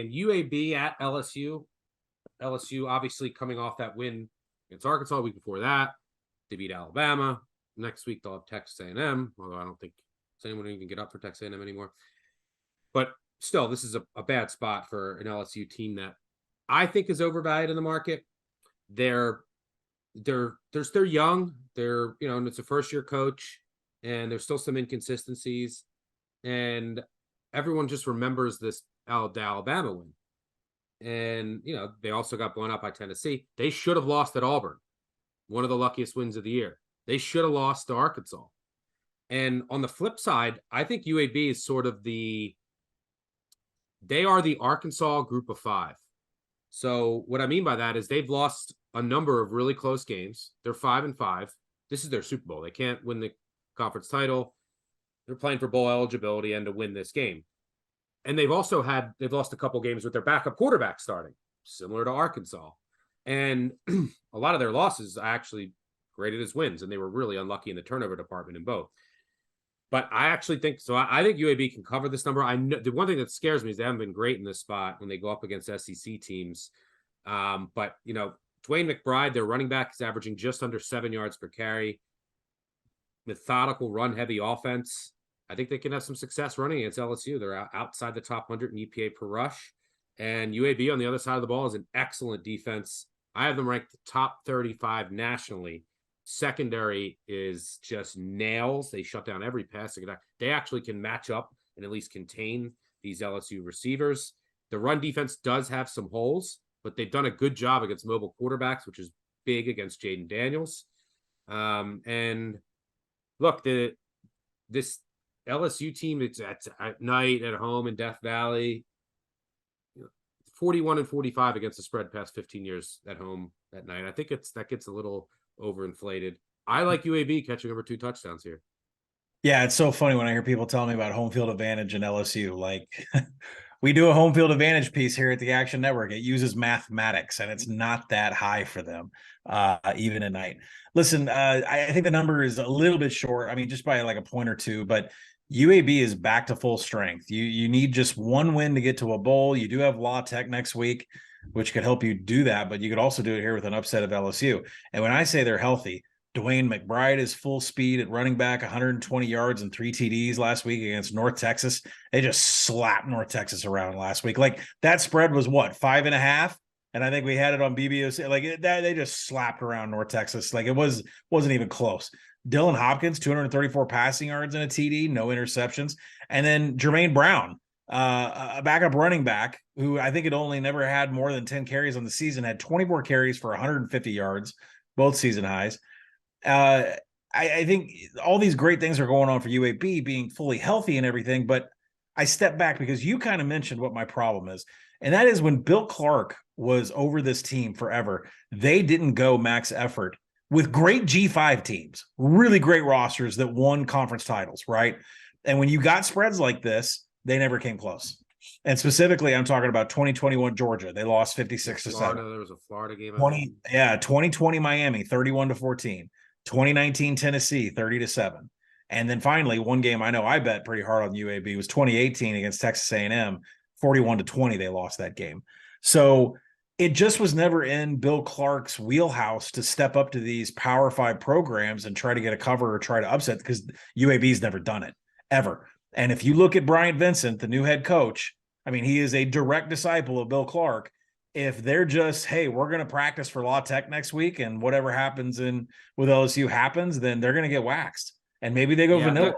And UAB at LSU. LSU obviously coming off that win against Arkansas a week before that. They beat Alabama. Next week they'll have Texas A&M, although I don't think anyone even get up for Texas A&M anymore. But still, this is a bad spot for an LSU team that I think is overvalued in the market. They're young. And it's a first year coach, and there's still some inconsistencies, and everyone just remembers this Alabama win. And they also got blown out by Tennessee. They should have lost at Auburn, one of the luckiest wins of the year. They should have lost to Arkansas. And on the flip side, I think UAB is sort of they are the Arkansas group of five. So what I mean by that is they've lost a number of really close games. They're 5-5. This is their Super Bowl. They can't win the conference title. They're playing for bowl eligibility and to win this game. And they've lost a couple games with their backup quarterback starting, similar to Arkansas. And a lot of their losses I actually graded as wins, and they were really unlucky in the turnover department in both. But I actually think so. I think UAB can cover this number. I know the one thing that scares me is they haven't been great in this spot when they go up against SEC teams. But Dwayne McBride, their running back, is averaging just under 7 yards per carry. Methodical, run-heavy offense. I think they can have some success running against LSU. They're outside the top 100 in EPA per rush. And UAB on the other side of the ball is an excellent defense. I have them ranked top 35 nationally. Secondary is just nails. They shut down every passing attack. They actually can match up and at least contain these LSU receivers. The run defense does have some holes, but they've done a good job against mobile quarterbacks, which is big against Jaden Daniels. And look, this LSU team, it's at night at home in Death Valley. 41-45 against the spread past 15 years at home at night. I think that gets a little overinflated. I like UAB catching over 2 touchdowns here. Yeah, it's so funny when I hear people telling me about home field advantage in LSU. Like, we do a home field advantage piece here at the Action Network. It uses mathematics, and it's not that high for them, even at night. Listen, I think the number is a little bit short. I mean, just by like a point or two, but UAB is back to full strength. You need just one win to get to a bowl. You do have La Tech next week, which could help you do that, but you could also do it here with an upset of LSU. And when I say they're healthy, Dwayne McBride is full speed at running back, 120 yards and 3 TDs last week against North Texas. They just slapped North Texas around last week. Like, that spread was what, 5.5? And I think we had it on BBOC. Like, that they just slapped around North Texas. Like, it wasn't even close. Dylan Hopkins, 234 passing yards and a TD, no interceptions. And then Jermaine Brown, a backup running back who I think had only never had more than 10 carries on the season, had 24 carries for 150 yards, both season highs. I think all these great things are going on for UAB being fully healthy and everything, but I step back because you kind of mentioned what my problem is. And that is when Bill Clark was over this team forever, they didn't go max effort with great G5 teams, really great rosters that won conference titles, right? And when you got spreads like this, they never came close. And specifically, I'm talking about 2021 Georgia. They lost 56-7. There was a Florida game. 2020 Miami, 31-14. 2019 Tennessee, 30-7. And then finally, one game I know I bet pretty hard on UAB was 2018 against Texas A&M, 41-20. They lost that game. So it just was never in Bill Clark's wheelhouse to step up to these Power 5 programs and try to get a cover or try to upset, because UAB's never done it, ever. And if you look at Bryant Vincent, the new head coach, I mean, he is a direct disciple of Bill Clark. If they're just, hey, we're going to practice for La Tech next week and whatever happens with LSU happens, then they're going to get waxed. And maybe they go vanilla.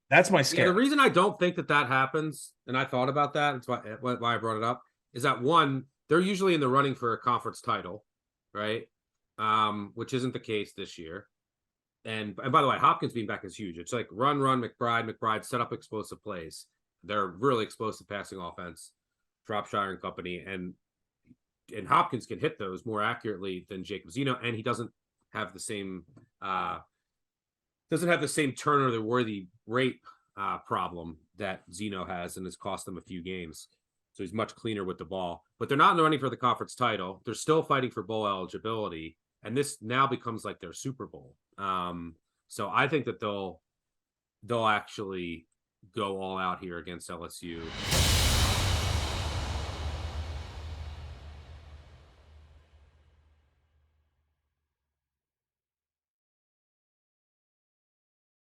That's my scare. Yeah, the reason I don't think that happens, and I thought about that, that's why I brought it up, is that one, they're usually in the running for a conference title, right? Which isn't the case this year. And by the way, Hopkins being back is huge. It's like run, McBride set up explosive plays. They're really explosive passing offense, Shropshire and company, and Hopkins can hit those more accurately than Jacob Zeno, and he doesn't have the same turnover worthy rate problem that Zeno has, and has cost them a few games. So he's much cleaner with the ball. But they're not in the running for the conference title. They're still fighting for bowl eligibility, and this now becomes like their Super Bowl. So I think that they'll actually go all out here against LSU.